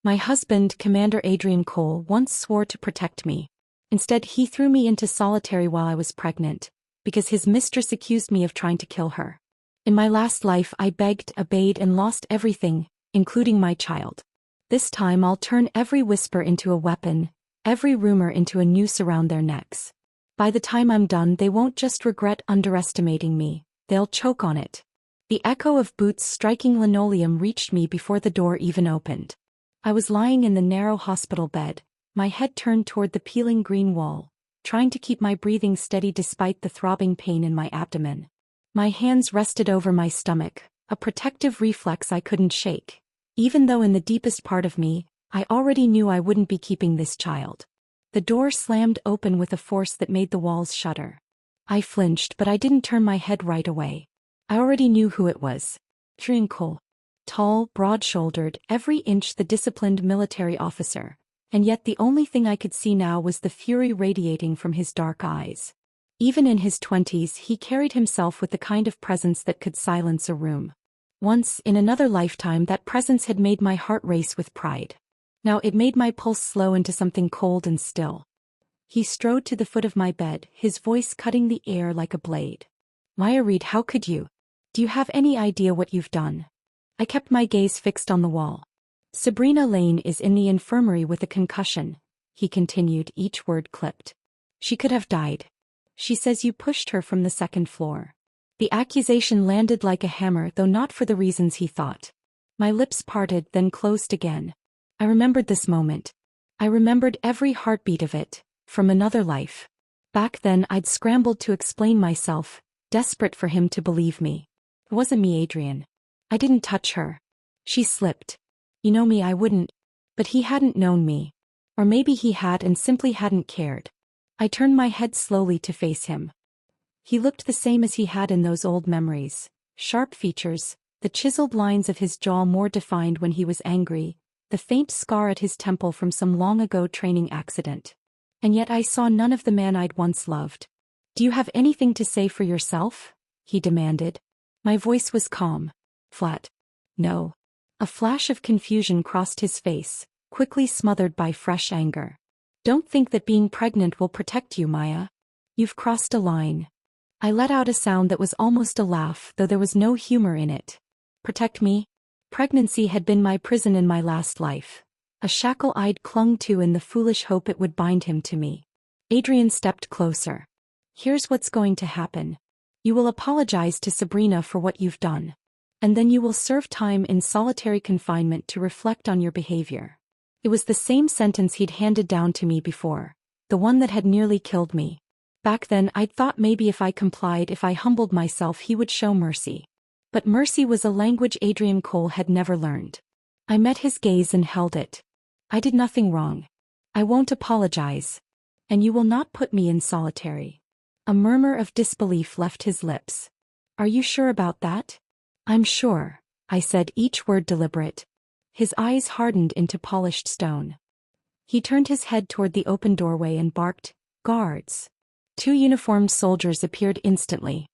My husband, Commander Adrien Cole, once swore to protect me. Instead, he threw me into solitary while I was pregnant, because his mistress accused me of trying to kill her. In my last life, I begged, obeyed, and lost everything, including my child. This time I'll turn every whisper into a weapon, every rumor into a noose around their necks. By the time I'm done, they won't just regret underestimating me, they'll choke on it. The echo of boots striking linoleum reached me before the door even opened. I was lying in the narrow hospital bed, my head turned toward the peeling green wall, trying to keep my breathing steady despite the throbbing pain in my abdomen. My hands rested over my stomach, a protective reflex I couldn't shake, even though in the deepest part of me, I already knew I wouldn't be keeping this child. The door slammed open with a force that made the walls shudder. I flinched, but I didn't turn my head right away. I already knew who it was. Adrien Cole. Tall, broad-shouldered, every inch the disciplined military officer, and yet the only thing I could see now was the fury radiating from his dark eyes. Even in his 20s, he carried himself with the kind of presence that could silence a room. Once, in another lifetime, that presence had made my heart race with pride. Now it made my pulse slow into something cold and still. He strode to the foot of my bed, his voice cutting the air like a blade. "Maya Reed, how could you? Do you have any idea what you've done?" I kept my gaze fixed on the wall. "Sabrina Lane is in the infirmary with a concussion," he continued, each word clipped. "She could have died. She says you pushed her from the second floor." The accusation landed like a hammer, though not for the reasons he thought. My lips parted, then closed again. I remembered this moment. I remembered every heartbeat of it, from another life. Back then I'd scrambled to explain myself, desperate for him to believe me. It wasn't me, Adrien. I didn't touch her. She slipped. You know me, I wouldn't. But he hadn't known me. Or maybe he had and simply hadn't cared. I turned my head slowly to face him. He looked the same as he had in those old memories. Sharp features, the chiseled lines of his jaw more defined when he was angry, the faint scar at his temple from some long-ago training accident. And yet I saw none of the man I'd once loved. "Do you have anything to say for yourself?" he demanded. My voice was calm. Flat. "No." A flash of confusion crossed his face, quickly smothered by fresh anger. "Don't think that being pregnant will protect you, Maya. You've crossed a line." I let out a sound that was almost a laugh, though there was no humor in it. Protect me? Pregnancy had been my prison in my last life. A shackle I'd clung to in the foolish hope it would bind him to me. Adrien stepped closer. "Here's what's going to happen. You will apologize to Sabrina for what you've done. And then you will serve time in solitary confinement to reflect on your behavior." It was the same sentence he'd handed down to me before, the one that had nearly killed me. Back then I'd thought maybe if I complied, if I humbled myself, he would show mercy. But mercy was a language Adrien Cole had never learned. I met his gaze and held it. "I did nothing wrong. I won't apologize. And you will not put me in solitary." A murmur of disbelief left his lips. "Are you sure about that?" "I'm sure," I said, each word deliberate. His eyes hardened into polished stone. He turned his head toward the open doorway and barked, "Guards." 2 uniformed soldiers appeared instantly.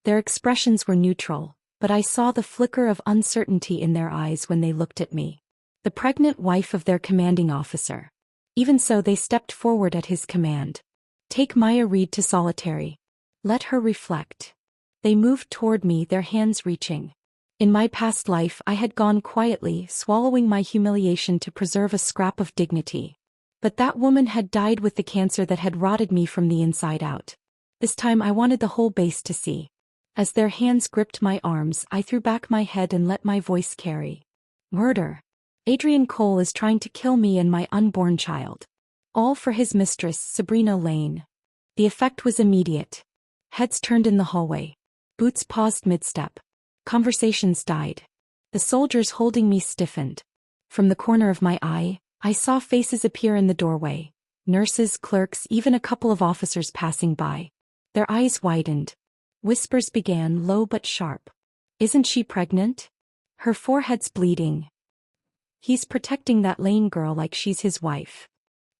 Their expressions were neutral, but I saw the flicker of uncertainty in their eyes when they looked at me. The pregnant wife of their commanding officer. Even so, they stepped forward at his command. "Take Maya Reed to solitary. Let her reflect." They moved toward me, their hands reaching. In my past life I had gone quietly, swallowing my humiliation to preserve a scrap of dignity. But that woman had died with the cancer that had rotted me from the inside out. This time I wanted the whole base to see. As their hands gripped my arms, I threw back my head and let my voice carry. "Murder. Adrien Cole is trying to kill me and my unborn child. All for his mistress, Sabrina Lane." The effect was immediate. Heads turned in the hallway. Boots paused mid-step. Conversations died. The soldiers holding me stiffened. From the corner of my eye, I saw faces appear in the doorway. Nurses, clerks, even a couple of officers passing by. Their eyes widened. Whispers began, low but sharp. "Isn't she pregnant? Her forehead's bleeding. He's protecting that Lane girl like she's his wife."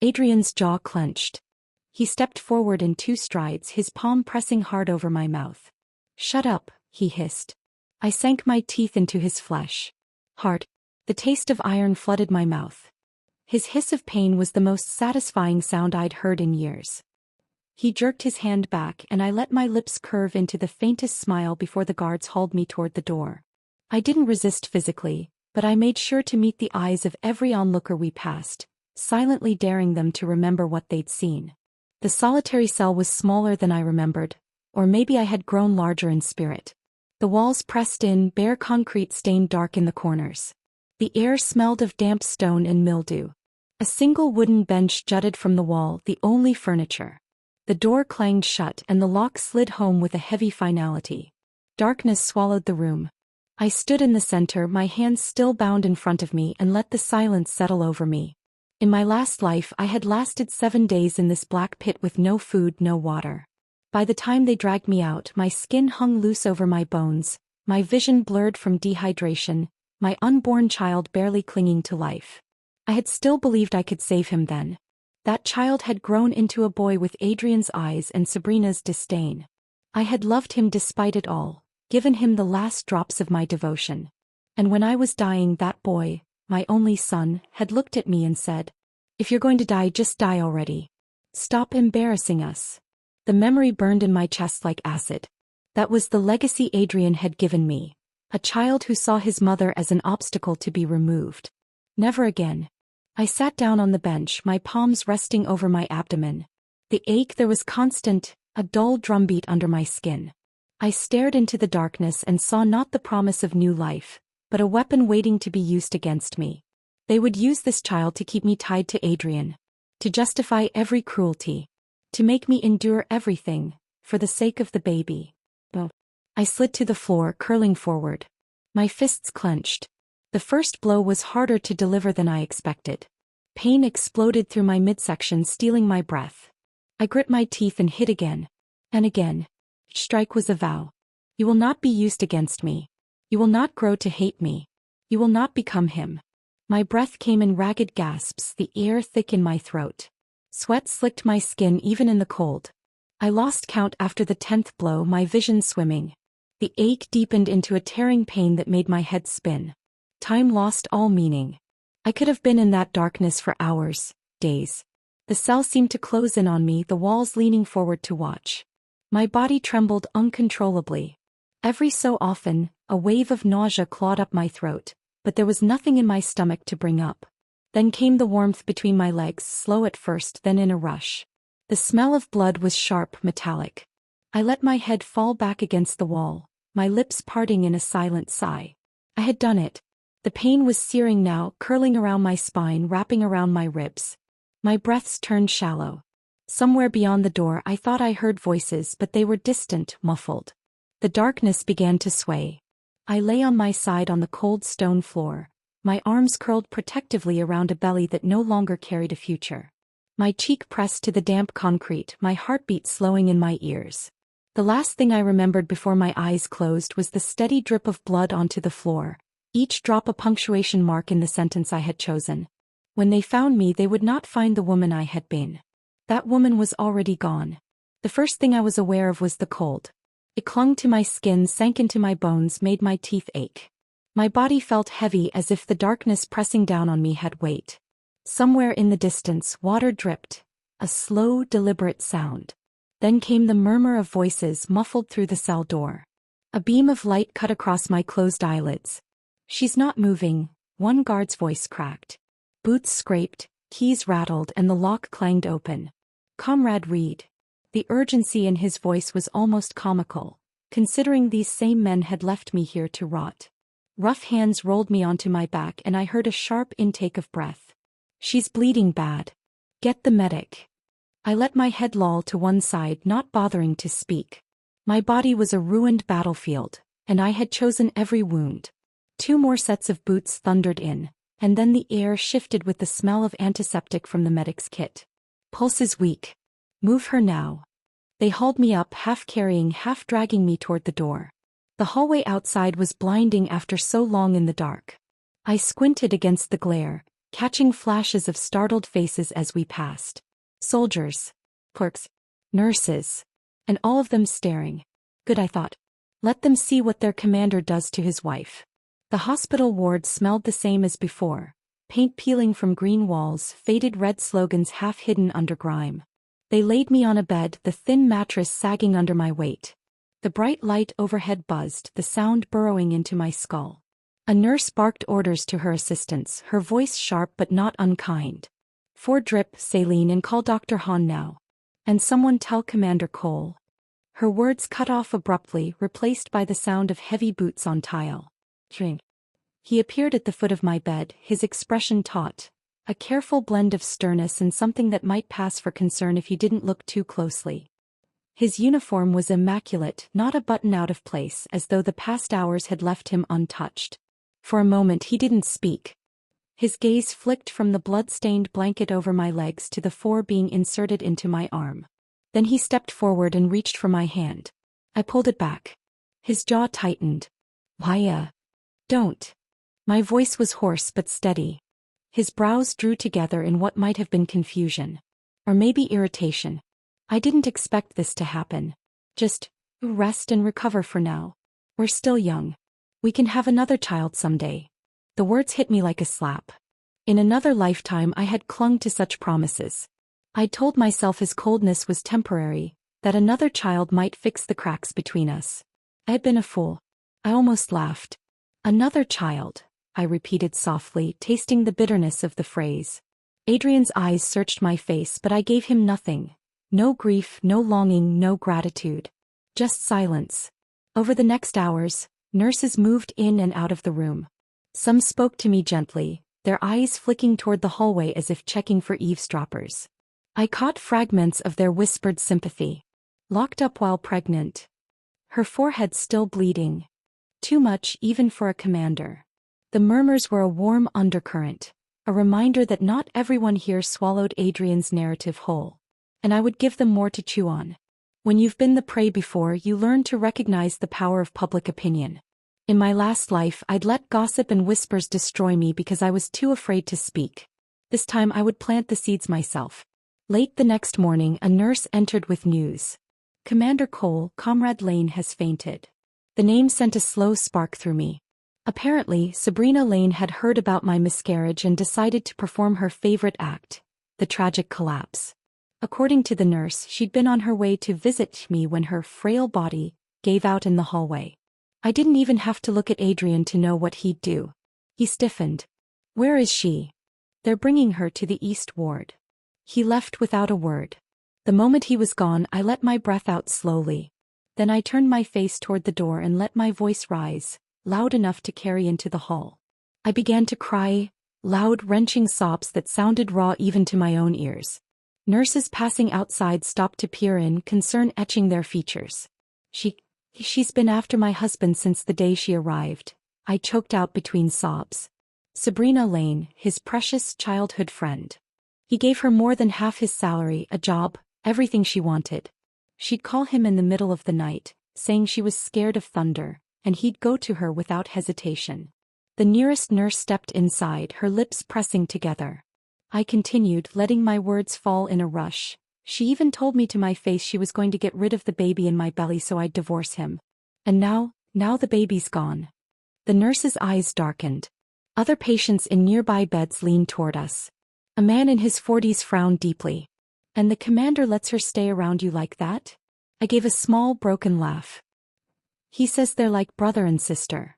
Adrien's jaw clenched. He stepped forward in 2 strides, his palm pressing hard over my mouth. "Shut up," he hissed. I sank my teeth into his flesh. Hard. The taste of iron flooded my mouth. His hiss of pain was the most satisfying sound I'd heard in years. He jerked his hand back and I let my lips curve into the faintest smile before the guards hauled me toward the door. I didn't resist physically, but I made sure to meet the eyes of every onlooker we passed, silently daring them to remember what they'd seen. The solitary cell was smaller than I remembered, or maybe I had grown larger in spirit. The walls pressed in, bare concrete stained dark in the corners. The air smelled of damp stone and mildew. A single wooden bench jutted from the wall, the only furniture. The door clanged shut and the lock slid home with a heavy finality. Darkness swallowed the room. I stood in the center, my hands still bound in front of me, and let the silence settle over me. In my last life I had lasted 7 days in this black pit with no food, no water. By the time they dragged me out, my skin hung loose over my bones, my vision blurred from dehydration, my unborn child barely clinging to life. I had still believed I could save him then. That child had grown into a boy with Adrien's eyes and Sabrina's disdain. I had loved him despite it all, given him the last drops of my devotion. And when I was dying, that boy, my only son, had looked at me and said, "If you're going to die, just die already. Stop embarrassing us." The memory burned in my chest like acid. That was the legacy Adrien had given me. A child who saw his mother as an obstacle to be removed. Never again. I sat down on the bench, my palms resting over my abdomen. The ache there was constant, a dull drumbeat under my skin. I stared into the darkness and saw not the promise of new life, but a weapon waiting to be used against me. They would use this child to keep me tied to Adrien. To justify every cruelty. To make me endure everything, for the sake of the baby. I slid to the floor, curling forward. My fists clenched. The first blow was harder to deliver than I expected. Pain exploded through my midsection, stealing my breath. I grit my teeth and hit again. And again. Each strike was a vow. You will not be used against me. You will not grow to hate me. You will not become him. My breath came in ragged gasps, the air thick in my throat. Sweat slicked my skin even in the cold. I lost count after the 10th blow, my vision swimming. The ache deepened into a tearing pain that made my head spin. Time lost all meaning. I could have been in that darkness for hours, days. The cell seemed to close in on me, the walls leaning forward to watch. My body trembled uncontrollably. Every so often, a wave of nausea clawed up my throat, but there was nothing in my stomach to bring up. Then came the warmth between my legs, slow at first, then in a rush. The smell of blood was sharp, metallic. I let my head fall back against the wall, my lips parting in a silent sigh. I had done it. The pain was searing now, curling around my spine, wrapping around my ribs. My breaths turned shallow. Somewhere beyond the door I thought I heard voices, but they were distant, muffled. The darkness began to sway. I lay on my side on the cold stone floor, my arms curled protectively around a belly that no longer carried a future. My cheek pressed to the damp concrete, my heartbeat slowing in my ears. The last thing I remembered before my eyes closed was the steady drip of blood onto the floor, each drop a punctuation mark in the sentence I had chosen. When they found me, they would not find the woman I had been. That woman was already gone. The first thing I was aware of was the cold. It clung to my skin, sank into my bones, made my teeth ache. My body felt heavy, as if the darkness pressing down on me had weight. Somewhere in the distance, water dripped, a slow, deliberate sound. Then came the murmur of voices muffled through the cell door. A beam of light cut across my closed eyelids. "She's not moving," one guard's voice cracked. Boots scraped, keys rattled, and the lock clanged open. "Comrade Reed." The urgency in his voice was almost comical, considering these same men had left me here to rot. Rough hands rolled me onto my back and I heard a sharp intake of breath. "She's bleeding bad. Get the medic." I let my head loll to one side, not bothering to speak. My body was a ruined battlefield, and I had chosen every wound. 2 more sets of boots thundered in, and then the air shifted with the smell of antiseptic from the medic's kit. "Pulse is weak. Move her now." They hauled me up, half carrying, half dragging me toward the door. The hallway outside was blinding after so long in the dark. I squinted against the glare, catching flashes of startled faces as we passed. Soldiers, clerks, nurses, and all of them staring. Good, I thought. Let them see what their commander does to his wife. The hospital ward smelled the same as before, paint peeling from green walls, faded red slogans half hidden under grime. They laid me on a bed, the thin mattress sagging under my weight. The bright light overhead buzzed, the sound burrowing into my skull. A nurse barked orders to her assistants, her voice sharp but not unkind. "For drip, saline, and call Dr. Hahn now. And someone tell Commander Cole." Her words cut off abruptly, replaced by the sound of heavy boots on tile. Drink. He appeared at the foot of my bed, his expression taut, a careful blend of sternness and something that might pass for concern if you didn't look too closely. His uniform was immaculate, not a button out of place, as though the past hours had left him untouched. For a moment he didn't speak. His gaze flicked from the blood-stained blanket over my legs to the four being inserted into my arm. Then he stepped forward and reached for my hand. I pulled it back. His jaw tightened. "Why, don't." My voice was hoarse but steady. His brows drew together in what might have been confusion. Or maybe irritation. "I didn't expect this to happen. Just rest and recover for now. We're still young. We can have another child someday." The words hit me like a slap. In another lifetime I had clung to such promises. I'd told myself his coldness was temporary, that another child might fix the cracks between us. I had been a fool. I almost laughed. "Another child," I repeated softly, tasting the bitterness of the phrase. Adrien's eyes searched my face, but I gave him nothing. No grief, no longing, no gratitude. Just silence. Over the next hours, nurses moved in and out of the room. Some spoke to me gently, their eyes flicking toward the hallway as if checking for eavesdroppers. I caught fragments of their whispered sympathy. "Locked up while pregnant. Her forehead still bleeding. Too much even for a commander." The murmurs were a warm undercurrent, a reminder that not everyone here swallowed Adrien's narrative whole. And I would give them more to chew on. When you've been the prey before, you learn to recognize the power of public opinion. In my last life, I'd let gossip and whispers destroy me because I was too afraid to speak. This time I would plant the seeds myself. Late the next morning, a nurse entered with news. "Commander Cole, Comrade Lane has fainted." The name sent a slow spark through me. Apparently, Sabrina Lane had heard about my miscarriage and decided to perform her favorite act, the tragic collapse. According to the nurse, she'd been on her way to visit me when her frail body gave out in the hallway. I didn't even have to look at Adrien to know what he'd do. He stiffened. "Where is she?" "They're bringing her to the East Ward." He left without a word. The moment he was gone, I let my breath out slowly. Then I turned my face toward the door and let my voice rise, loud enough to carry into the hall. I began to cry, loud, wrenching sobs that sounded raw even to my own ears. Nurses passing outside stopped to peer in, concern etching their features. She's been after my husband since the day she arrived," I choked out between sobs. Sabrina Lane, his precious childhood friend. He gave her more than half his salary, a job, everything she wanted. She'd call him in the middle of the night, saying she was scared of thunder, and he'd go to her without hesitation. The nearest nurse stepped inside, her lips pressing together. I continued, letting my words fall in a rush. "She even told me to my face she was going to get rid of the baby in my belly so I'd divorce him. And now the baby's gone." The nurse's eyes darkened. Other patients in nearby beds leaned toward us. A man in his 40s frowned deeply. "And the commander lets her stay around you like that?" I gave a small, broken laugh. "He says they're like brother and sister."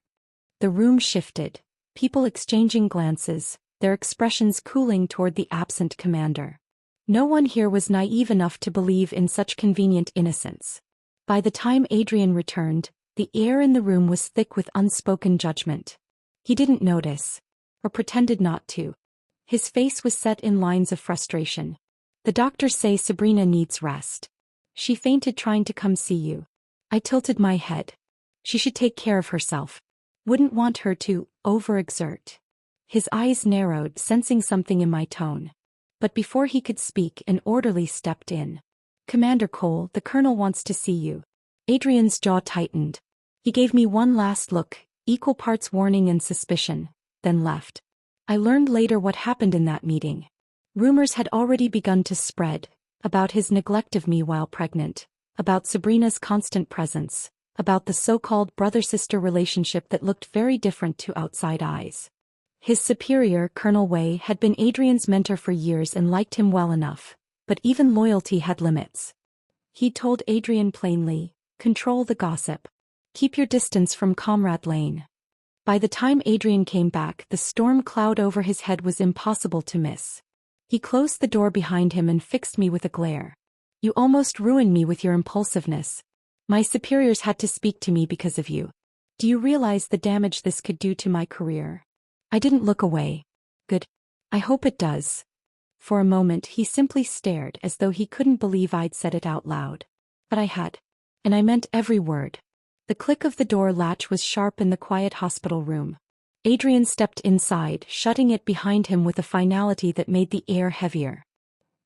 The room shifted, people exchanging glances, their expressions cooling toward the absent commander. No one here was naive enough to believe in such convenient innocence. By the time Adrien returned, the air in the room was thick with unspoken judgment. He didn't notice, or pretended not to. His face was set in lines of frustration. "The doctors say Sabrina needs rest. She fainted trying to come see you." I tilted my head. "She should take care of herself. Wouldn't want her to overexert." His eyes narrowed, sensing something in my tone. But before he could speak, an orderly stepped in. "Commander Cole, the colonel wants to see you." Adrien's jaw tightened. He gave me one last look, equal parts warning and suspicion, then left. I learned later what happened in that meeting. Rumors had already begun to spread, about his neglect of me while pregnant, about Sabrina's constant presence, about the so-called brother-sister relationship that looked very different to outside eyes. His superior, Colonel Wei, had been Adrien's mentor for years and liked him well enough, but even loyalty had limits. He told Adrien plainly, "Control the gossip. Keep your distance from Comrade Lane." By the time Adrien came back, the storm cloud over his head was impossible to miss. He closed the door behind him and fixed me with a glare. "You almost ruined me with your impulsiveness. My superiors had to speak to me because of you. Do you realize the damage this could do to my career?" I didn't look away. "Good. I hope it does." For a moment he simply stared as though he couldn't believe I'd said it out loud. But I had. And I meant every word. The click of the door latch was sharp in the quiet hospital room. Adrien stepped inside, shutting it behind him with a finality that made the air heavier.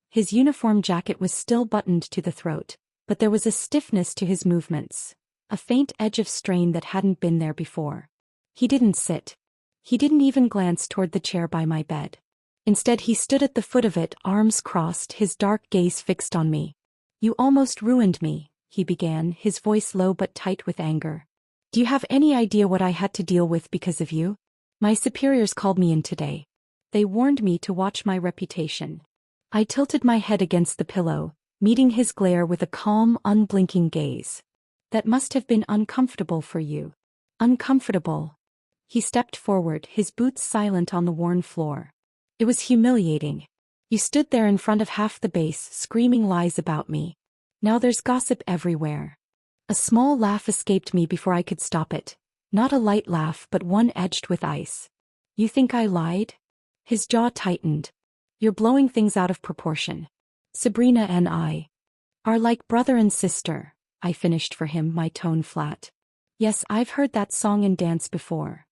His uniform jacket was still buttoned to the throat, but there was a stiffness to his movements, a faint edge of strain that hadn't been there before. He didn't sit. He didn't even glance toward the chair by my bed. Instead he stood at the foot of it, arms crossed, his dark gaze fixed on me. "You almost ruined me," he began, his voice low but tight with anger. "Do you have any idea what I had to deal with because of you? My superiors called me in today. They warned me to watch my reputation." I tilted my head against the pillow, meeting his glare with a calm, unblinking gaze. "That must have been uncomfortable for you." "Uncomfortable?" He stepped forward, his boots silent on the worn floor. "It was humiliating. You stood there in front of half the base, screaming lies about me. Now there's gossip everywhere." A small laugh escaped me before I could stop it. Not a light laugh, but one edged with ice. "You think I lied?" His jaw tightened. "You're blowing things out of proportion. Sabrina and I are like brother and sister," I finished for him, my tone flat. "Yes, I've heard that song and dance before."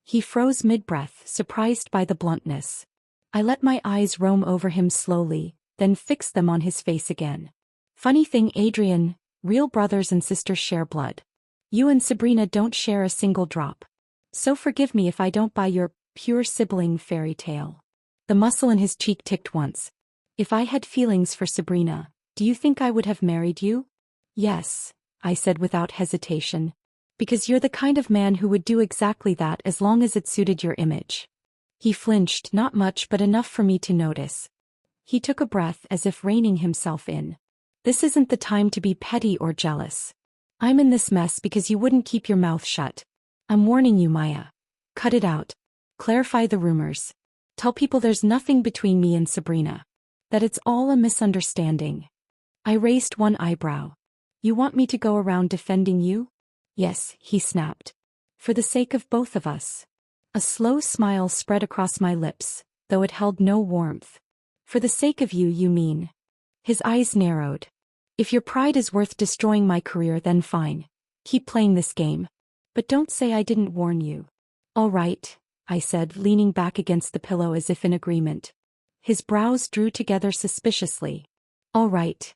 He froze mid-breath, surprised by the bluntness. I let my eyes roam over him slowly, then fixed them on his face again. "Funny thing, Adrien, real brothers and sisters share blood. You and Sabrina don't share a single drop. So forgive me if I don't buy your pure sibling fairy tale." The muscle in his cheek ticked once. "If I had feelings for Sabrina, do you think I would have married you?" "Yes," I said without hesitation. "Because you're the kind of man who would do exactly that as long as it suited your image." He flinched, not much but enough for me to notice. He took a breath as if reining himself in. "This isn't the time to be petty or jealous. I'm in this mess because you wouldn't keep your mouth shut. I'm warning you, Maya. Cut it out. Clarify the rumors. Tell people there's nothing between me and Sabrina. That it's all a misunderstanding." I raised one eyebrow. "You want me to go around defending you?" "Yes," he snapped. "For the sake of both of us." A slow smile spread across my lips, though it held no warmth. "For the sake of you, you mean?" His eyes narrowed. "If your pride is worth destroying my career, then fine. Keep playing this game. But don't say I didn't warn you." "All right," I said, leaning back against the pillow as if in agreement. His brows drew together suspiciously. "All right.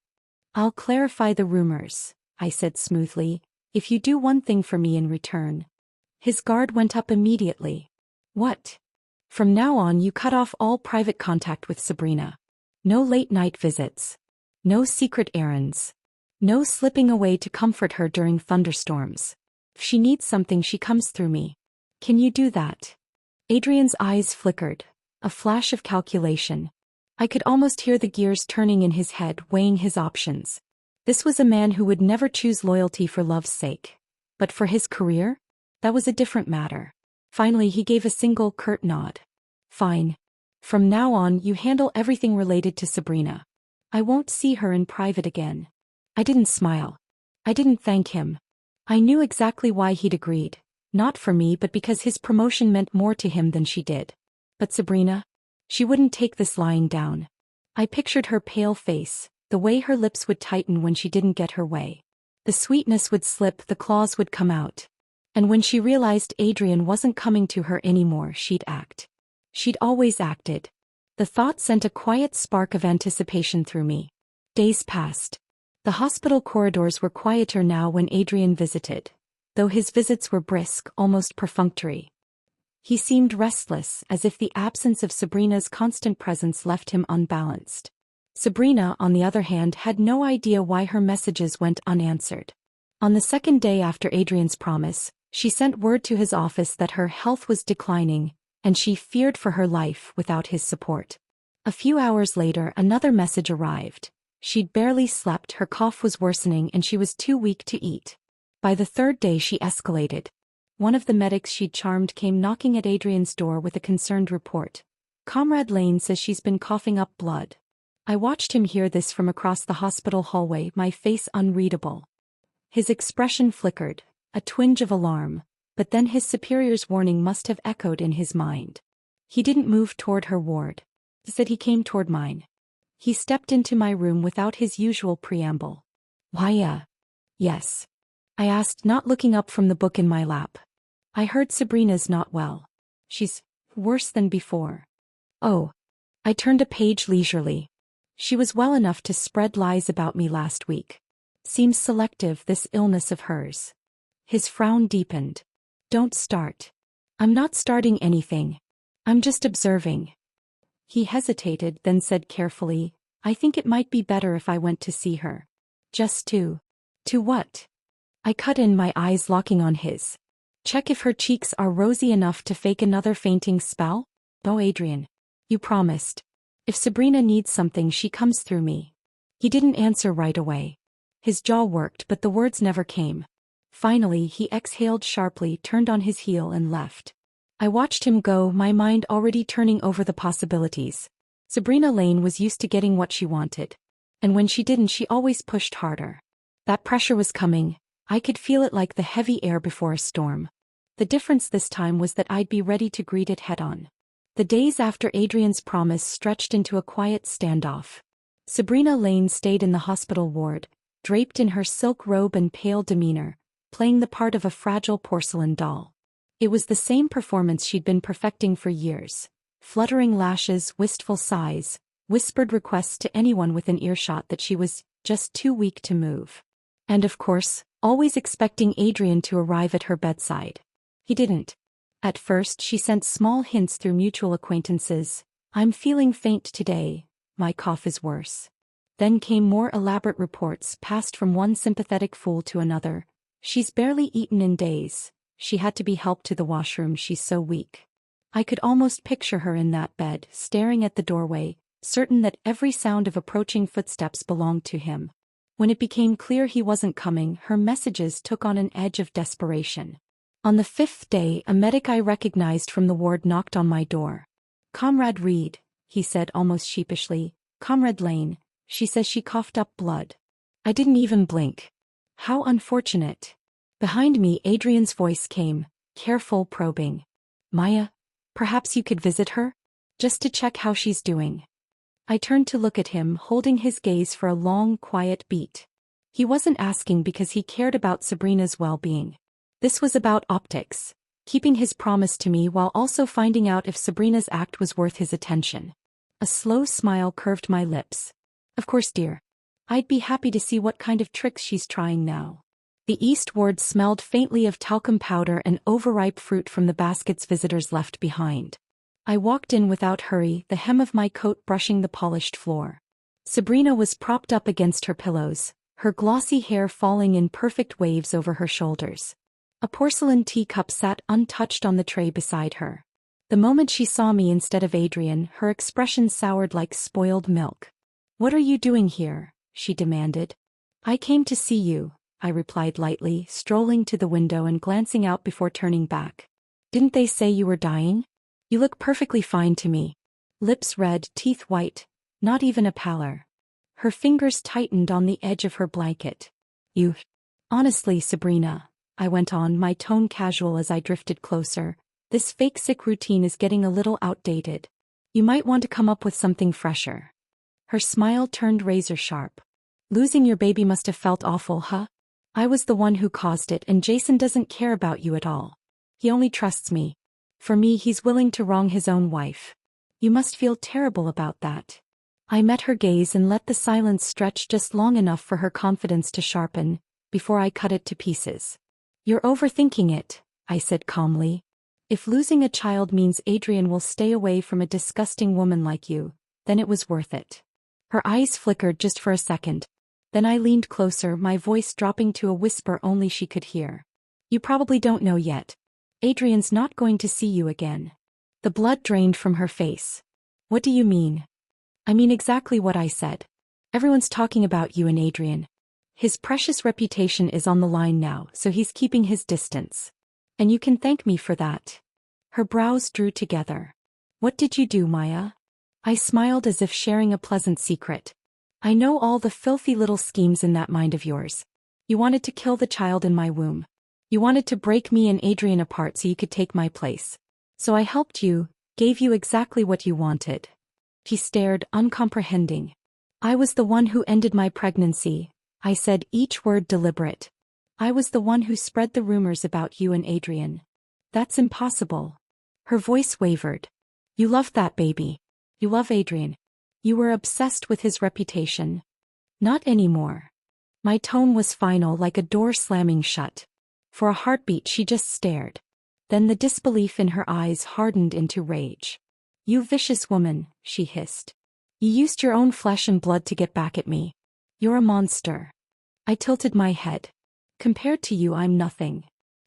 I'll clarify the rumors," I said smoothly, "if you do one thing for me in return." His guard went up immediately. "What?" "From now on you cut off all private contact with Sabrina. No late-night visits. No secret errands. No slipping away to comfort her during thunderstorms. If she needs something, she comes through me. Can you do that?" Adrien's eyes flickered, a flash of calculation. I could almost hear the gears turning in his head, weighing his options. This was a man who would never choose loyalty for love's sake. But for his career? That was a different matter. Finally he gave a single curt nod. "Fine. From now on you handle everything related to Sabrina. I won't see her in private again." I didn't smile. I didn't thank him. I knew exactly why he'd agreed. Not for me, but because his promotion meant more to him than she did. But Sabrina? She wouldn't take this lying down. I pictured her pale face, the way her lips would tighten when she didn't get her way. The sweetness would slip, the claws would come out. And when she realized Adrien wasn't coming to her anymore, she'd act. She'd always acted. The thought sent a quiet spark of anticipation through me. Days passed. The hospital corridors were quieter now when Adrien visited, though his visits were brisk, almost perfunctory. He seemed restless, as if the absence of Sabrina's constant presence left him unbalanced. Sabrina, on the other hand, had no idea why her messages went unanswered. On the second day after Adrien's promise, she sent word to his office that her health was declining, and she feared for her life without his support. A few hours later, another message arrived. She'd barely slept, her cough was worsening, and she was too weak to eat. By the third day, she escalated. One of the medics she'd charmed came knocking at Adrien's door with a concerned report. "Comrade Lane says she's been coughing up blood." I watched him hear this from across the hospital hallway, my face unreadable. His expression flickered, a twinge of alarm, but then his superior's warning must have echoed in his mind. He didn't move toward her ward. Instead, he came toward mine. He stepped into my room without his usual preamble. "Why, yes?" I asked, not looking up from the book in my lap. "I heard Sabrina's not well. She's worse than before." "Oh." I turned a page leisurely. "She was well enough to spread lies about me last week. Seems selective, this illness of hers." His frown deepened. "Don't start." "I'm not starting anything. I'm just observing." He hesitated, then said carefully, "I think it might be better if I went to see her." "Just to?" "To what?" I cut in, my eyes locking on his. "Check if her cheeks are rosy enough to fake another fainting spell?" "Oh, Adrien. You promised. If Sabrina needs something, she comes through me." He didn't answer right away. His jaw worked, but the words never came. Finally, he exhaled sharply, turned on his heel, and left. I watched him go, my mind already turning over the possibilities. Sabrina Lane was used to getting what she wanted. And when she didn't, she always pushed harder. That pressure was coming. I could feel it like the heavy air before a storm. The difference this time was that I'd be ready to greet it head-on. The days after Adrien's promise stretched into a quiet standoff. Sabrina Lane stayed in the hospital ward, draped in her silk robe and pale demeanor, playing the part of a fragile porcelain doll. It was the same performance she'd been perfecting for years. Fluttering lashes, wistful sighs, whispered requests to anyone within earshot that she was just too weak to move. And of course, always expecting Adrien to arrive at her bedside. He didn't. At first, she sent small hints through mutual acquaintances. "I'm feeling faint today. My cough is worse." Then came more elaborate reports, passed from one sympathetic fool to another. "She's barely eaten in days. She had to be helped to the washroom, she's so weak." I could almost picture her in that bed, staring at the doorway, certain that every sound of approaching footsteps belonged to him. When it became clear he wasn't coming, her messages took on an edge of desperation. On the 5th day, a medic I recognized from the ward knocked on my door. "Comrade Reed," he said almost sheepishly. "Comrade Lane, she says she coughed up blood." I didn't even blink. How unfortunate. Behind me, Adrien's voice came, careful, probing. "Maya, perhaps you could visit her? Just to check how she's doing." I turned to look at him, holding his gaze for a long, quiet beat. He wasn't asking because he cared about Sabrina's well-being. This was about optics, keeping his promise to me while also finding out if Sabrina's act was worth his attention. A slow smile curved my lips. "Of course, dear. I'd be happy to see what kind of tricks she's trying now." The east ward smelled faintly of talcum powder and overripe fruit from the baskets visitors left behind. I walked in without hurry, the hem of my coat brushing the polished floor. Sabrina was propped up against her pillows, her glossy hair falling in perfect waves over her shoulders. A porcelain teacup sat untouched on the tray beside her. The moment she saw me instead of Adrien, her expression soured like spoiled milk. "What are you doing here?" she demanded. "I came to see you," I replied lightly, strolling to the window and glancing out before turning back. "Didn't they say you were dying? You look perfectly fine to me." Lips red, teeth white, not even a pallor. Her fingers tightened on the edge of her blanket. "You..." "Honestly, Sabrina," I went on, my tone casual as I drifted closer, "this fake sick routine is getting a little outdated. You might want to come up with something fresher." Her smile turned razor sharp. "Losing your baby must have felt awful, huh? I was the one who caused it, and Jason doesn't care about you at all. He only trusts me. For me, he's willing to wrong his own wife. You must feel terrible about that." I met her gaze and let the silence stretch just long enough for her confidence to sharpen, before I cut it to pieces. "You're overthinking it," I said calmly. "If losing a child means Adrien will stay away from a disgusting woman like you, then it was worth it." Her eyes flickered just for a second. Then I leaned closer, my voice dropping to a whisper only she could hear. "You probably don't know yet. Adrien's not going to see you again." The blood drained from her face. What do you mean? I mean exactly what I said. Everyone's talking about you and Adrien. His precious reputation is on the line now, so he's keeping his distance. And you can thank me for that. Her brows drew together. What did you do, Maya? I smiled as if sharing a pleasant secret. I know all the filthy little schemes in that mind of yours. You wanted to kill the child in my womb. You wanted to break me and Adrien apart so you could take my place. So I helped you, gave you exactly what you wanted. He stared, uncomprehending. I was the one who ended my pregnancy. I said, each word deliberate. I was the one who spread the rumors about you and Adrien. That's impossible. Her voice wavered. You loved that baby. You love Adrien. You were obsessed with his reputation. Not anymore. My tone was final, like a door slamming shut. For a heartbeat she just stared. Then the disbelief in her eyes hardened into rage. You vicious woman, she hissed. You used your own flesh and blood to get back at me. You're a monster. I tilted my head. Compared to you, I'm nothing.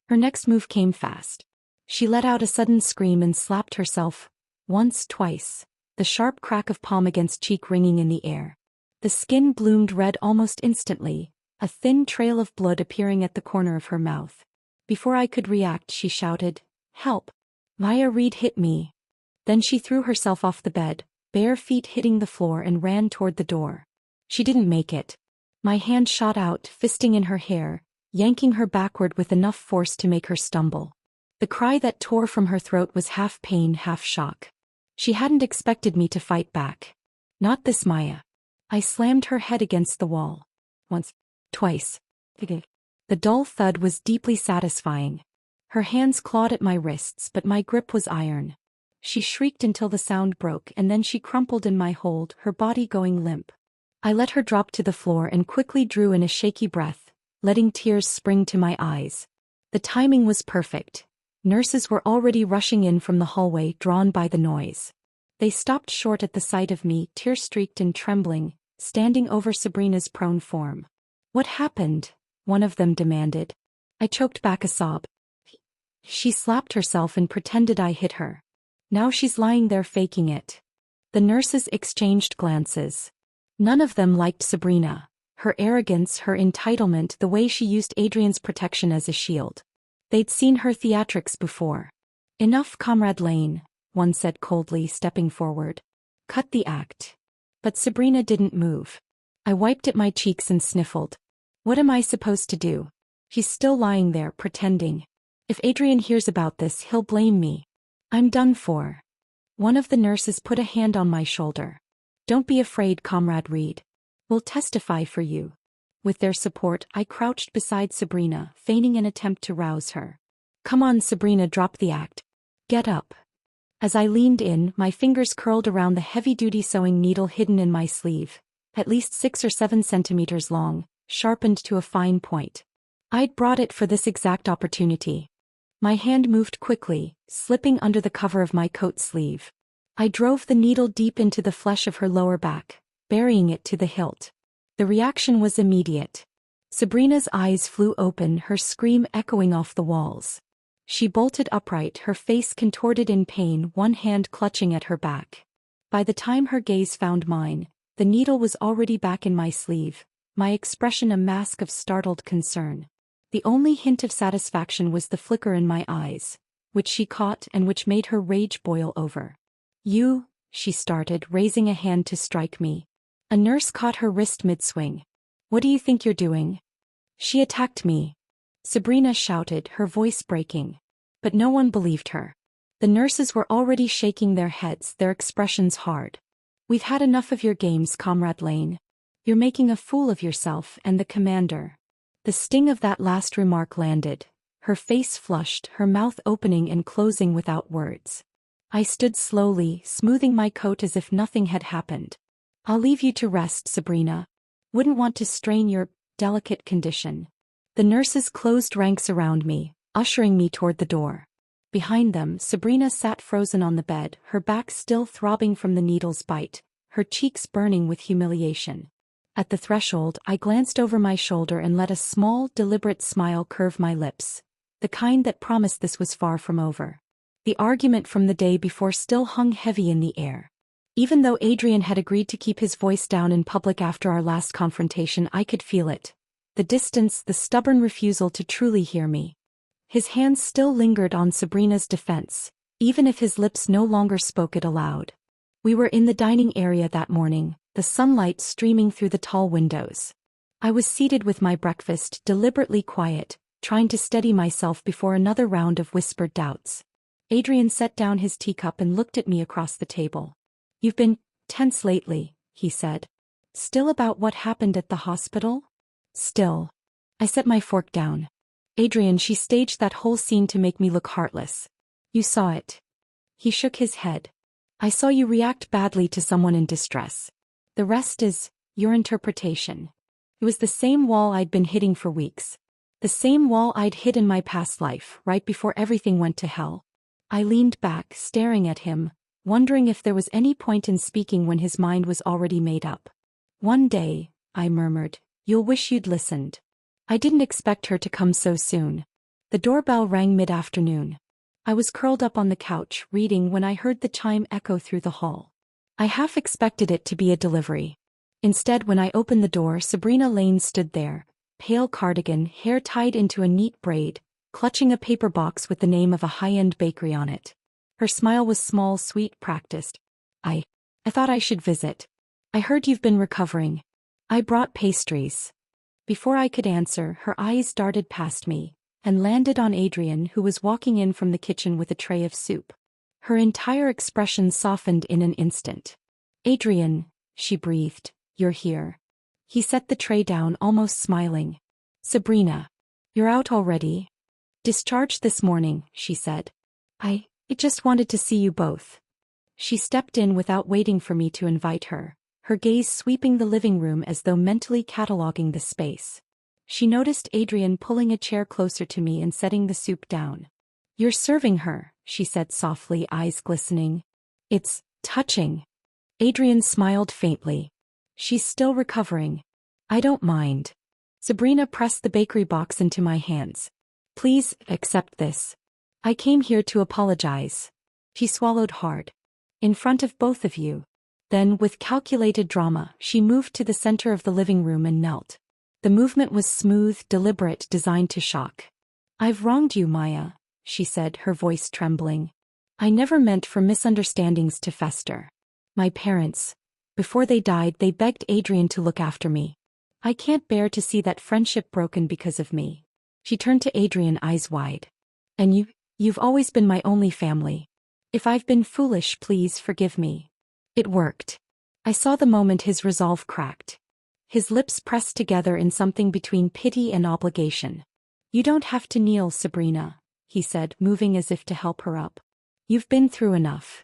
Her next move came fast. She let out a sudden scream and slapped herself. Once, twice. The sharp crack of palm against cheek ringing in the air. The skin bloomed red almost instantly, a thin trail of blood appearing at the corner of her mouth. Before I could react, she shouted, "Help! Maya Reed hit me." Then she threw herself off the bed, bare feet hitting the floor, and ran toward the door. She didn't make it. My hand shot out, fisting in her hair, yanking her backward with enough force to make her stumble. The cry that tore from her throat was half pain, half shock. She hadn't expected me to fight back. Not this Maya. I slammed her head against the wall. Once. Twice. The dull thud was deeply satisfying. Her hands clawed at my wrists, but my grip was iron. She shrieked until the sound broke, and then she crumpled in my hold, her body going limp. I let her drop to the floor and quickly drew in a shaky breath, letting tears spring to my eyes. The timing was perfect. Nurses were already rushing in from the hallway, drawn by the noise. They stopped short at the sight of me, tear-streaked and trembling, standing over Sabrina's prone form. What happened? One of them demanded. I choked back a sob. She slapped herself and pretended I hit her. Now she's lying there faking it. The nurses exchanged glances. None of them liked Sabrina. Her arrogance, her entitlement, the way she used Adrien's protection as a shield. They'd seen her theatrics before. Enough, Comrade Lane, one said coldly, stepping forward. Cut the act. But Sabrina didn't move. I wiped at my cheeks and sniffled. What am I supposed to do? She's still lying there, pretending. If Adrien hears about this, he'll blame me. I'm done for. One of the nurses put a hand on my shoulder. Don't be afraid, Comrade Reed. We'll testify for you. With their support, I crouched beside Sabrina, feigning an attempt to rouse her. Come on, Sabrina, drop the act. Get up. As I leaned in, my fingers curled around the heavy-duty sewing needle hidden in my sleeve, at least 6 or 7 centimeters long, sharpened to a fine point. I'd brought it for this exact opportunity. My hand moved quickly, slipping under the cover of my coat sleeve. I drove the needle deep into the flesh of her lower back, burying it to the hilt. The reaction was immediate. Sabrina's eyes flew open, her scream echoing off the walls. She bolted upright, her face contorted in pain, one hand clutching at her back. By the time her gaze found mine, the needle was already back in my sleeve, my expression a mask of startled concern. The only hint of satisfaction was the flicker in my eyes, which she caught and which made her rage boil over. You, she started, raising a hand to strike me. A nurse caught her wrist mid-swing. What do you think you're doing? She attacked me. Sabrina shouted, her voice breaking. But no one believed her. The nurses were already shaking their heads, their expressions hard. We've had enough of your games, Comrade Lane. You're making a fool of yourself and the commander. The sting of that last remark landed. Her face flushed, her mouth opening and closing without words. I stood slowly, smoothing my coat as if nothing had happened. I'll leave you to rest, Sabrina. Wouldn't want to strain your delicate condition. The nurses closed ranks around me, ushering me toward the door. Behind them, Sabrina sat frozen on the bed, her back still throbbing from the needle's bite, her cheeks burning with humiliation. At the threshold, I glanced over my shoulder and let a small, deliberate smile curve my lips, the kind that promised this was far from over. The argument from the day before still hung heavy in the air. Even though Adrien had agreed to keep his voice down in public after our last confrontation, I could feel it. The distance, the stubborn refusal to truly hear me. His hands still lingered on Sabrina's defense, even if his lips no longer spoke it aloud. We were in the dining area that morning, the sunlight streaming through the tall windows. I was seated with my breakfast, deliberately quiet, trying to steady myself before another round of whispered doubts. Adrien set down his teacup and looked at me across the table. "You've been tense lately," he said. "Still about what happened at the hospital?" "Still." I set my fork down. "Adrien, she staged that whole scene to make me look heartless. You saw it." He shook his head. "I saw you react badly to someone in distress. The rest is your interpretation." It was the same wall I'd been hitting for weeks. The same wall I'd hit in my past life, right before everything went to hell. I leaned back, staring at him, wondering if there was any point in speaking when his mind was already made up. "One day," I murmured, "you'll wish you'd listened." I didn't expect her to come so soon. The doorbell rang mid-afternoon. I was curled up on the couch, reading, when I heard the chime echo through the hall. I half expected it to be a delivery. Instead, when I opened the door, Sabrina Lane stood there, pale cardigan, hair tied into a neat braid, clutching a paper box with the name of a high-end bakery on it. Her smile was small, sweet, practiced. I thought I should visit. I heard you've been recovering. I brought pastries." Before I could answer, her eyes darted past me and landed on Adrien, who was walking in from the kitchen with a tray of soup. Her entire expression softened in an instant. "Adrien," she breathed, "you're here." He set the tray down, almost smiling. "Sabrina, you're out already?" "Discharged this morning," she said. I just wanted to see you both." She stepped in without waiting for me to invite her, her gaze sweeping the living room as though mentally cataloging the space. She noticed Adrien pulling a chair closer to me and setting the soup down. "You're serving her," she said softly, eyes glistening. "It's touching." Adrien smiled faintly. "She's still recovering." "I don't mind." Sabrina pressed the bakery box into my hands. "Please, accept this. I came here to apologize." She swallowed hard. "In front of both of you." Then, with calculated drama, she moved to the center of the living room and knelt. The movement was smooth, deliberate, designed to shock. "I've wronged you, Maya," she said, her voice trembling. "I never meant for misunderstandings to fester. My parents, before they died, they begged Adrien to look after me. I can't bear to see that friendship broken because of me." She turned to Adrien, eyes wide. "And you've always been my only family. If I've been foolish, please forgive me." It worked. I saw the moment his resolve cracked. His lips pressed together in something between pity and obligation. "You don't have to kneel, Sabrina," he said, moving as if to help her up. "You've been through enough."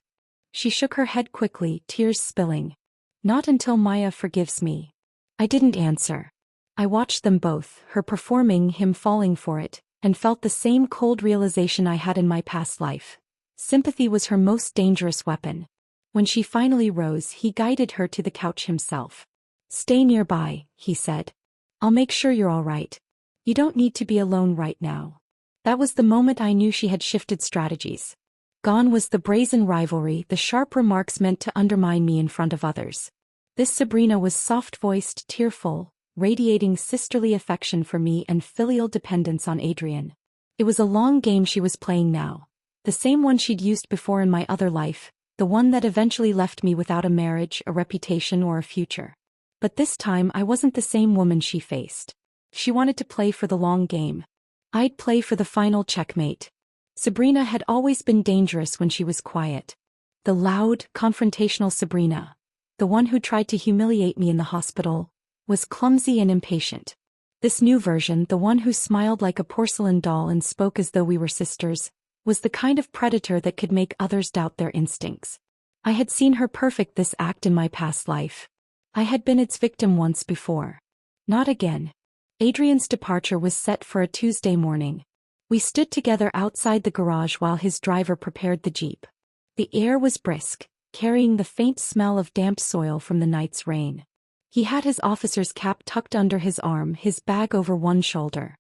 She shook her head quickly, tears spilling. "Not until Maya forgives me." I didn't answer. I watched them both, her performing, him falling for it, and felt the same cold realization I had in my past life. Sympathy was her most dangerous weapon. When she finally rose, he guided her to the couch himself. "Stay nearby," he said. "I'll make sure you're all right. You don't need to be alone right now." That was the moment I knew she had shifted strategies. Gone was the brazen rivalry, the sharp remarks meant to undermine me in front of others. This Sabrina was soft-voiced, tearful, radiating sisterly affection for me and filial dependence on Adrien. It was a long game she was playing now. The same one she'd used before in my other life, the one that eventually left me without a marriage, a reputation, or a future. But this time I wasn't the same woman she faced. She wanted to play for the long game. I'd play for the final checkmate. Sabrina had always been dangerous when she was quiet. The loud, confrontational Sabrina, the one who tried to humiliate me in the hospital, was clumsy and impatient. This new version, the one who smiled like a porcelain doll and spoke as though we were sisters, was the kind of predator that could make others doubt their instincts. I had seen her perfect this act in my past life. I had been its victim once before. Not again. Adrien's departure was set for a Tuesday morning. We stood together outside the garage while his driver prepared the Jeep. The air was brisk, carrying the faint smell of damp soil from the night's rain. He had his officer's cap tucked under his arm, his bag over one shoulder.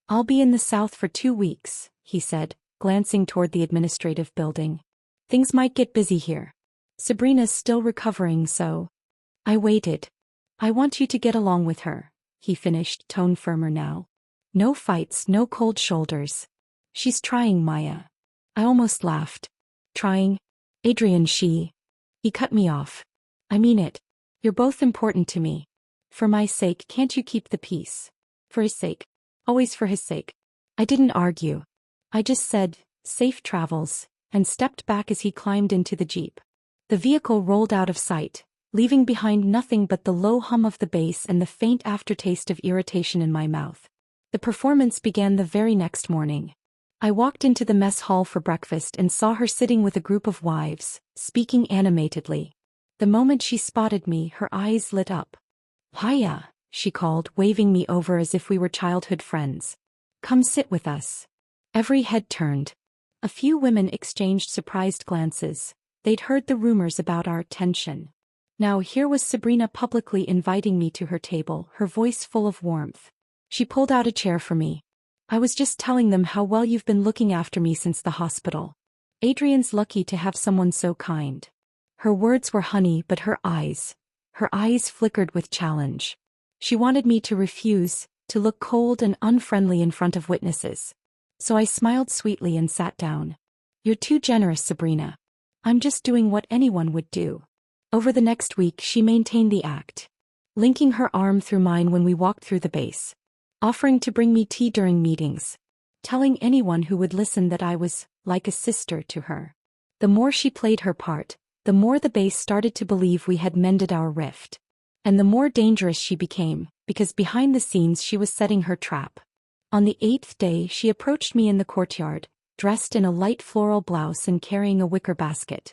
"I'll be in the South for 2 weeks," he said, glancing toward the administrative building. Things might get busy here. Sabrina's still recovering, so. I waited. I want you to get along with her, he finished, tone firmer now. No fights, no cold shoulders. She's trying, Maya. I almost laughed. Trying? Adrien, He cut me off. I mean it. You're both important to me. For my sake, can't you keep the peace? For his sake. Always for his sake. I didn't argue. I just said, safe travels, and stepped back as he climbed into the jeep. The vehicle rolled out of sight, leaving behind nothing but the low hum of the bass and the faint aftertaste of irritation in my mouth. The performance began the very next morning. I walked into the mess hall for breakfast and saw her sitting with a group of wives, speaking animatedly. The moment she spotted me, her eyes lit up. Hiya, she called, waving me over as if we were childhood friends. Come sit with us. Every head turned. A few women exchanged surprised glances. They'd heard the rumors about our tension. Now here was Sabrina publicly inviting me to her table, her voice full of warmth. She pulled out a chair for me. I was just telling them how well you've been looking after me since the hospital. Adrien's lucky to have someone so kind. Her words were honey, but her eyes flickered with challenge. She wanted me to refuse, to look cold and unfriendly in front of witnesses. So I smiled sweetly and sat down. You're too generous, Sabrina. I'm just doing what anyone would do. Over the next week, she maintained the act, linking her arm through mine when we walked through the base, offering to bring me tea during meetings, telling anyone who would listen that I was like a sister to her. The more she played her part, the more the base started to believe we had mended our rift. And the more dangerous she became, because behind the scenes she was setting her trap. On the 8th day, she approached me in the courtyard, dressed in a light floral blouse and carrying a wicker basket.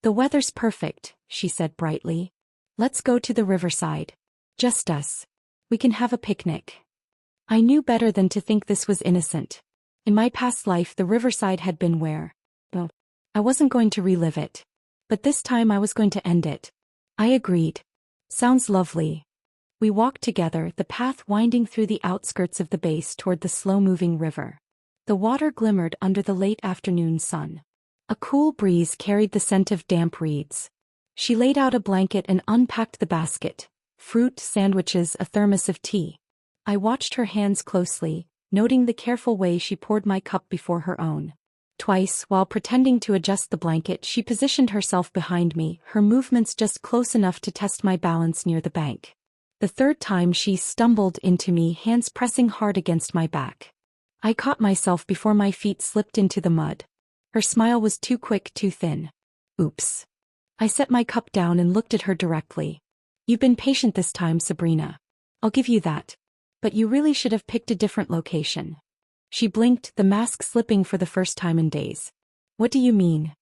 The weather's perfect, she said brightly. Let's go to the riverside. Just us. We can have a picnic. I knew better than to think this was innocent. In my past life, the riverside had been where. Well, I wasn't going to relive it. But this time I was going to end it. I agreed. Sounds lovely. We walked together, the path winding through the outskirts of the base toward the slow-moving river. The water glimmered under the late afternoon sun. A cool breeze carried the scent of damp reeds. She laid out a blanket and unpacked the basket. Fruit, sandwiches, a thermos of tea. I watched her hands closely, noting the careful way she poured my cup before her own. Twice, while pretending to adjust the blanket, she positioned herself behind me, her movements just close enough to test my balance near the bank. The third time she stumbled into me, hands pressing hard against my back. I caught myself before my feet slipped into the mud. Her smile was too quick, too thin. Oops. I set my cup down and looked at her directly. You've been patient this time, Sabrina. I'll give you that. But you really should have picked a different location. She blinked, the mask slipping for the first time in days. What do you mean?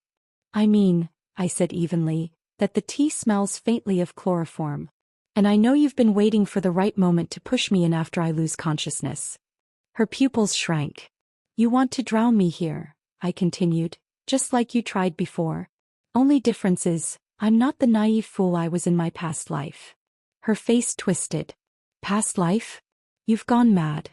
I mean, I said evenly, that the tea smells faintly of chloroform. And I know you've been waiting for the right moment to push me in after I lose consciousness. Her pupils shrank. You want to drown me here, I continued, just like you tried before. Only difference is, I'm not the naive fool I was in my past life. Her face twisted. Past life? You've gone mad.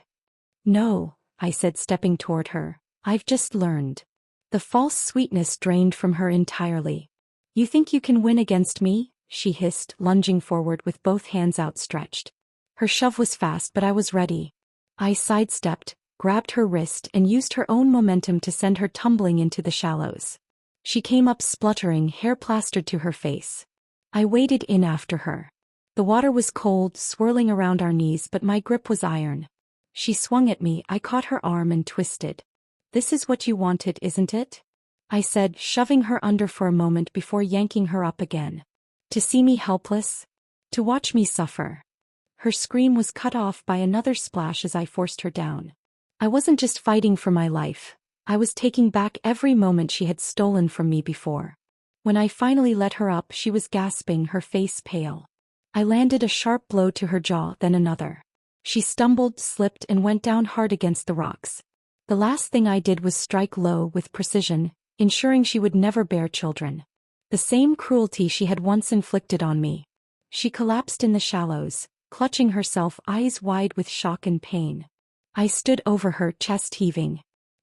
No, I said, stepping toward her. I've just learned. The false sweetness drained from her entirely. You think you can win against me? She hissed, lunging forward with both hands outstretched. Her shove was fast, but I was ready. I sidestepped, grabbed her wrist, and used her own momentum to send her tumbling into the shallows. She came up spluttering, hair plastered to her face. I waded in after her. The water was cold, swirling around our knees, but my grip was iron. She swung at me, I caught her arm and twisted. This is what you wanted, isn't it? I said, shoving her under for a moment before yanking her up again. To see me helpless? To watch me suffer? Her scream was cut off by another splash as I forced her down. I wasn't just fighting for my life. I was taking back every moment she had stolen from me before. When I finally let her up, she was gasping, her face pale. I landed a sharp blow to her jaw, then another. She stumbled, slipped, and went down hard against the rocks. The last thing I did was strike low with precision, ensuring she would never bear children. The same cruelty she had once inflicted on me. She collapsed in the shallows, clutching herself, eyes wide with shock and pain. I stood over her, chest heaving.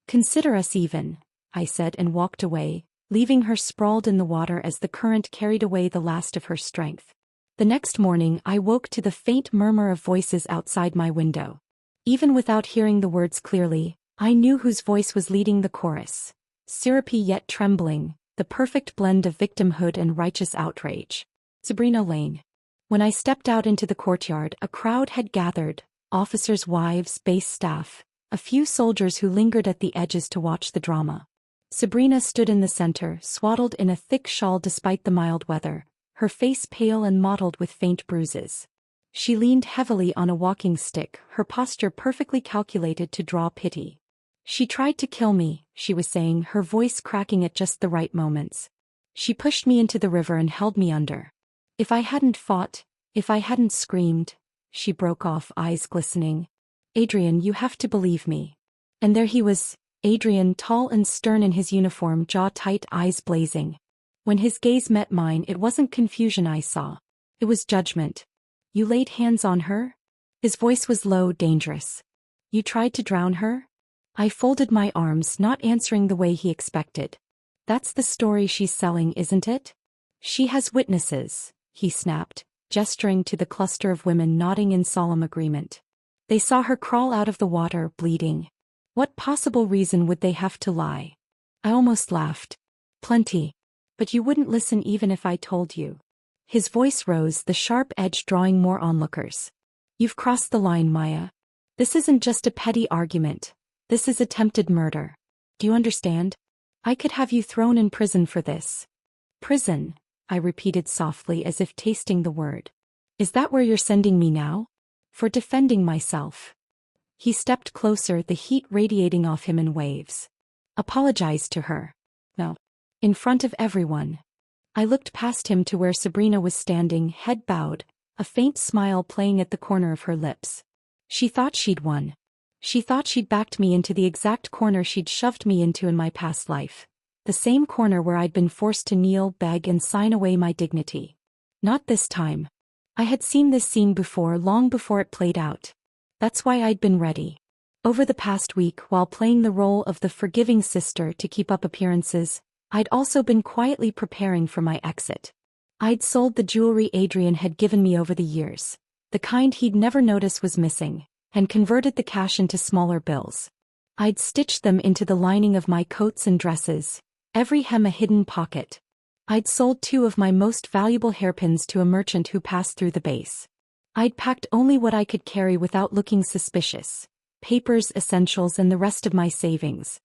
Consider us even, I said and walked away, leaving her sprawled in the water as the current carried away the last of her strength. The next morning I woke to the faint murmur of voices outside my window. Even without hearing the words clearly, I knew whose voice was leading the chorus. Syrupy yet trembling, the perfect blend of victimhood and righteous outrage. Sabrina Lane. When I stepped out into the courtyard, a crowd had gathered, officers' wives, base staff, a few soldiers who lingered at the edges to watch the drama. Sabrina stood in the center, swaddled in a thick shawl despite the mild weather, her face pale and mottled with faint bruises. She leaned heavily on a walking stick, her posture perfectly calculated to draw pity. "She tried to kill me," she was saying, her voice cracking at just the right moments. "She pushed me into the river and held me under. If I hadn't fought, if I hadn't screamed," she broke off, eyes glistening. "Adrien, you have to believe me." And there he was, Adrien, tall and stern in his uniform, jaw tight, eyes blazing. When his gaze met mine, it wasn't confusion I saw. It was judgment. "You laid hands on her?" His voice was low, dangerous. "You tried to drown her?" I folded my arms, not answering the way he expected. "That's the story she's selling, isn't it?" "She has witnesses," he snapped, gesturing to the cluster of women nodding in solemn agreement. "They saw her crawl out of the water, bleeding. What possible reason would they have to lie?" I almost laughed. "Plenty. But you wouldn't listen even if I told you." His voice rose, the sharp edge drawing more onlookers. "You've crossed the line, Maya. This isn't just a petty argument. This is attempted murder. Do you understand? I could have you thrown in prison for this." "Prison," I repeated softly as if tasting the word. "Is that where you're sending me now? For defending myself?" He stepped closer, the heat radiating off him in waves. "Apologize to her." "No." "In front of everyone." I looked past him to where Sabrina was standing, head bowed, a faint smile playing at the corner of her lips. She thought she'd won. She thought she'd backed me into the exact corner she'd shoved me into in my past life. The same corner where I'd been forced to kneel, beg, and sign away my dignity. Not this time. I had seen this scene before, long before it played out. That's why I'd been ready. Over the past week, while playing the role of the forgiving sister to keep up appearances, I'd also been quietly preparing for my exit. I'd sold the jewelry Adrien had given me over the years, the kind he'd never notice was missing, and converted the cash into smaller bills. I'd stitched them into the lining of my coats and dresses, every hem a hidden pocket. I'd sold 2 of my most valuable hairpins to a merchant who passed through the base. I'd packed only what I could carry without looking suspicious: papers, essentials, and the rest of my savings.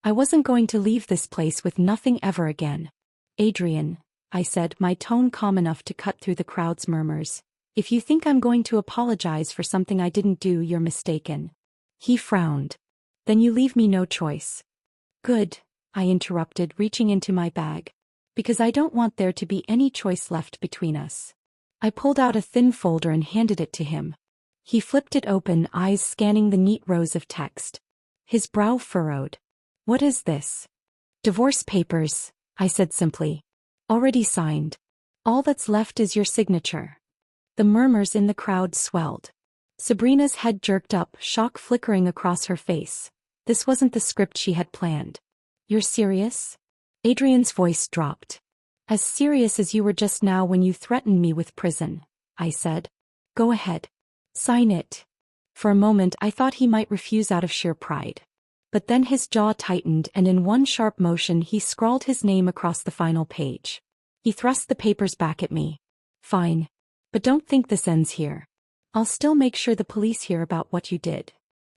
I wasn't going to leave this place with nothing ever again. "Adrien," I said, my tone calm enough to cut through the crowd's murmurs, "if you think I'm going to apologize for something I didn't do, you're mistaken." He frowned. "Then you leave me no choice." "Good," I interrupted, reaching into my bag. "Because I don't want there to be any choice left between us." I pulled out a thin folder and handed it to him. He flipped it open, eyes scanning the neat rows of text. His brow furrowed. "What is this?" "Divorce papers," I said simply. "Already signed. All that's left is your signature." The murmurs in the crowd swelled. Sabrina's head jerked up, shock flickering across her face. This wasn't the script she had planned. "You're serious?" Adrien's voice dropped. "As serious as you were just now when you threatened me with prison," I said. "Go ahead. Sign it." For a moment I thought he might refuse out of sheer pride. But then his jaw tightened and in one sharp motion he scrawled his name across the final page. He thrust the papers back at me. "Fine. But don't think this ends here. I'll still make sure the police hear about what you did."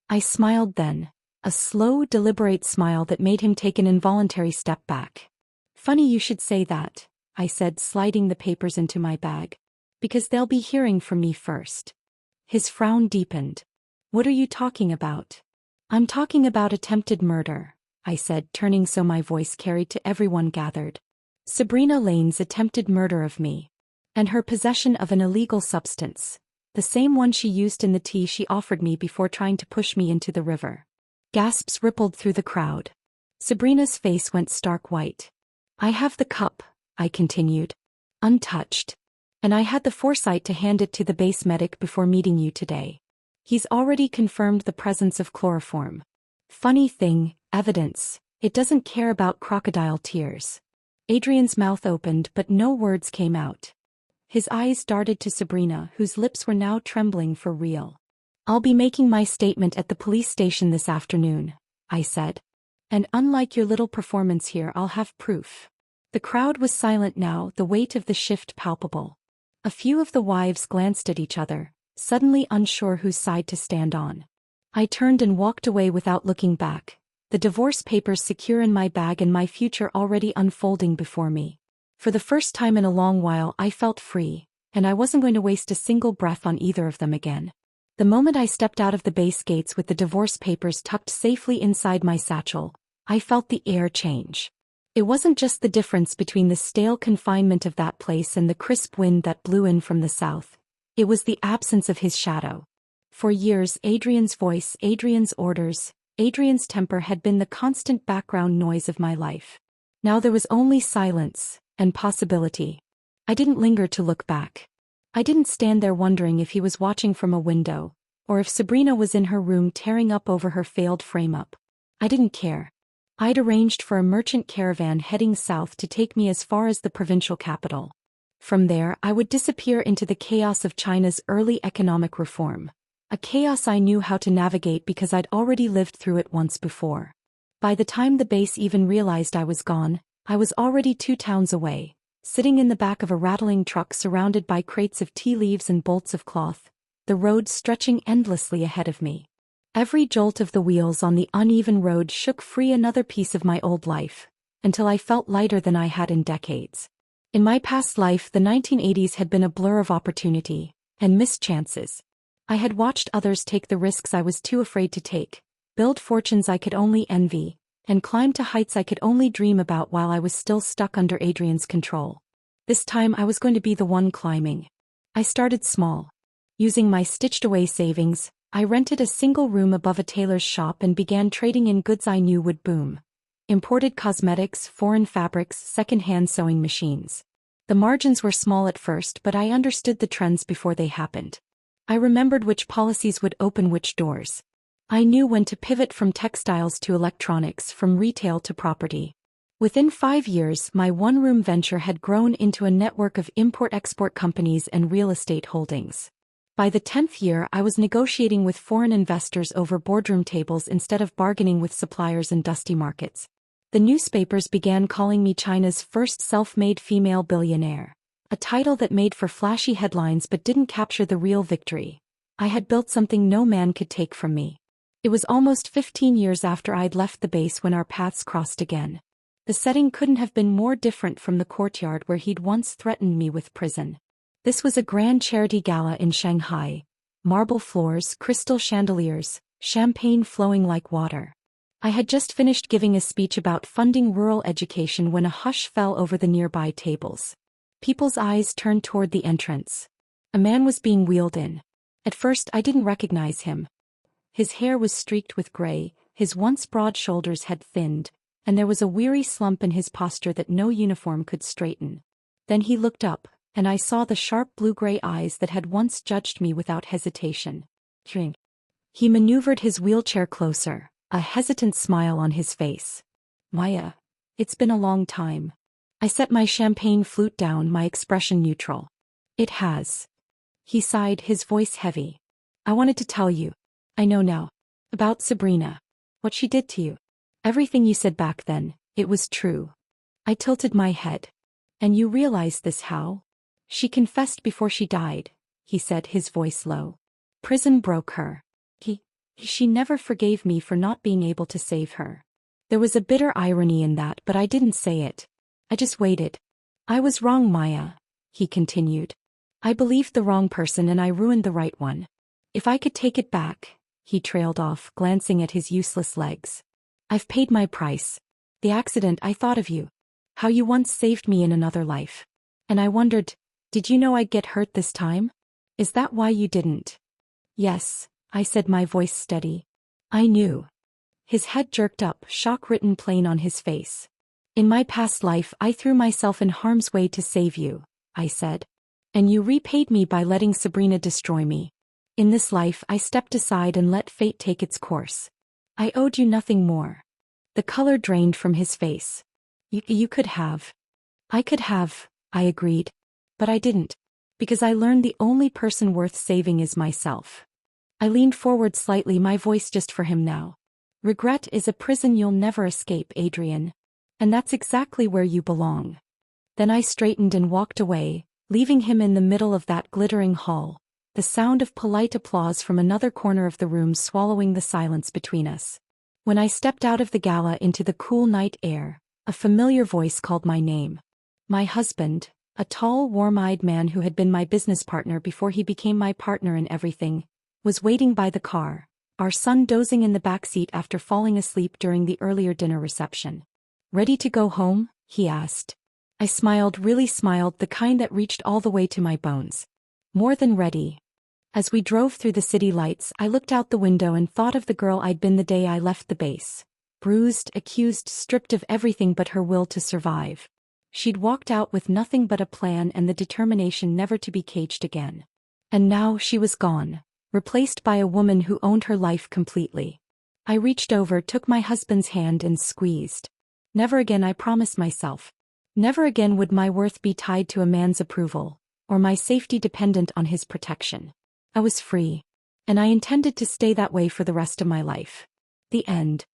I smiled then, a slow, deliberate smile that made him take an involuntary step back. "Funny you should say that," I said, sliding the papers into my bag. "Because they'll be hearing from me first." His frown deepened. "What are you talking about?" "I'm talking about attempted murder," I said, turning so my voice carried to everyone gathered. "Sabrina Lane's attempted murder of me. And her possession of an illegal substance, the same one she used in the tea she offered me before trying to push me into the river." Gasps rippled through the crowd. Sabrina's face went stark white. "I have the cup," I continued, "untouched. And I had the foresight to hand it to the base medic before meeting you today. He's already confirmed the presence of chloroform. Funny thing, evidence, It doesn't care about crocodile tears. Adrien's mouth opened but no words came out. His eyes darted to Sabrina, whose lips were now trembling for real. "I'll be making my statement at the police station this afternoon," I said. "And unlike your little performance here, I'll have proof." The crowd was silent now, the weight of the shift palpable. A few of the wives glanced at each other, suddenly unsure whose side to stand on. I turned and walked away without looking back, the divorce papers secure in my bag and my future already unfolding before me. For the first time in a long while I felt free, and I wasn't going to waste a single breath on either of them again. The moment I stepped out of the base gates with the divorce papers tucked safely inside my satchel, I felt the air change. It wasn't just the difference between the stale confinement of that place and the crisp wind that blew in from the south. It was the absence of his shadow. For years, Adrien's voice, Adrien's orders, Adrien's temper had been the constant background noise of my life. Now there was only silence and possibility. I didn't linger to look back. I didn't stand there wondering if he was watching from a window, or if Sabrina was in her room tearing up over her failed frame-up. I didn't care. I'd arranged for a merchant caravan heading south to take me as far as the provincial capital. From there, I would disappear into the chaos of China's early economic reform, a chaos I knew how to navigate because I'd already lived through it once before. By the time the base even realized I was gone, I was already 2 towns away, sitting in the back of a rattling truck surrounded by crates of tea leaves and bolts of cloth, the road stretching endlessly ahead of me. Every jolt of the wheels on the uneven road shook free another piece of my old life, until I felt lighter than I had in decades. In my past life, the 1980s had been a blur of opportunity and missed chances. I had watched others take the risks I was too afraid to take, build fortunes I could only envy, and climb to heights I could only dream about while I was still stuck under Adrien's control. This time I was going to be the one climbing. I started small. Using my stitched-away savings, I rented a single room above a tailor's shop and began trading in goods I knew would boom. Imported cosmetics, foreign fabrics, second-hand sewing machines. The margins were small at first, but I understood the trends before they happened. I remembered which policies would open which doors. I knew when to pivot from textiles to electronics, from retail to property. Within 5 years, my one-room venture had grown into a network of import-export companies and real estate holdings. By the 10th year, I was negotiating with foreign investors over boardroom tables instead of bargaining with suppliers in dusty markets. The newspapers began calling me China's first self-made female billionaire, a title that made for flashy headlines but didn't capture the real victory. I had built something no man could take from me. It was almost 15 years after I'd left the base when our paths crossed again. The setting couldn't have been more different from the courtyard where he'd once threatened me with prison. This was a grand charity gala in Shanghai. Marble floors, crystal chandeliers, champagne flowing like water. I had just finished giving a speech about funding rural education when a hush fell over the nearby tables. People's eyes turned toward the entrance. A man was being wheeled in. At first I didn't recognize him. His hair was streaked with gray, his once broad shoulders had thinned, and there was a weary slump in his posture that no uniform could straighten. Then he looked up, and I saw the sharp blue-gray eyes that had once judged me without hesitation. He maneuvered his wheelchair closer, a hesitant smile on his face. "Maya, it's been a long time." I set my champagne flute down, my expression neutral. "It has." He sighed, his voice heavy. "I wanted to tell you. I know now. About Sabrina. What she did to you. Everything you said back then, it was true." I tilted my head. "And you realize this how?" "She confessed before she died," he said, his voice low. "Prison broke her. She never forgave me for not being able to save her." There was a bitter irony in that, but I didn't say it. I just waited. "I was wrong, Maya," he continued. "I believed the wrong person and I ruined the right one. If I could take it back," he trailed off, glancing at his useless legs. "I've paid my price. The accident, I thought of you. How you once saved me in another life. And I wondered, did you know I'd get hurt this time? Is that why you didn't?" "Yes," I said, my voice steady. "I knew." His head jerked up, shock written plain on his face. "In my past life I threw myself in harm's way to save you," I said. "And you repaid me by letting Sabrina destroy me. In this life I stepped aside and let fate take its course. I owed you nothing more." The color drained from his face. You could have. I could have, I agreed. But I didn't. Because I learned the only person worth saving is myself. I leaned forward slightly, my voice just for him now. Regret is a prison you'll never escape, Adrien. And that's exactly where you belong. Then I straightened and walked away, leaving him in the middle of that glittering hall, the sound of polite applause from another corner of the room swallowing the silence between us. When I stepped out of the gala into the cool night air, a familiar voice called my name. My husband, a tall, warm-eyed man who had been my business partner before he became my partner in everything, was waiting by the car, our son dozing in the back seat after falling asleep during the earlier dinner reception. Ready to go home? He asked. I smiled, really smiled, the kind that reached all the way to my bones. More than ready. As we drove through the city lights, I looked out the window and thought of the girl I'd been the day I left the base. Bruised, accused, stripped of everything but her will to survive. She'd walked out with nothing but a plan and the determination never to be caged again. And now she was gone, replaced by a woman who owned her life completely. I reached over, took my husband's hand and squeezed. Never again, I promised myself. Never again would my worth be tied to a man's approval, or my safety dependent on his protection. I was free. And I intended to stay that way for the rest of my life. The end.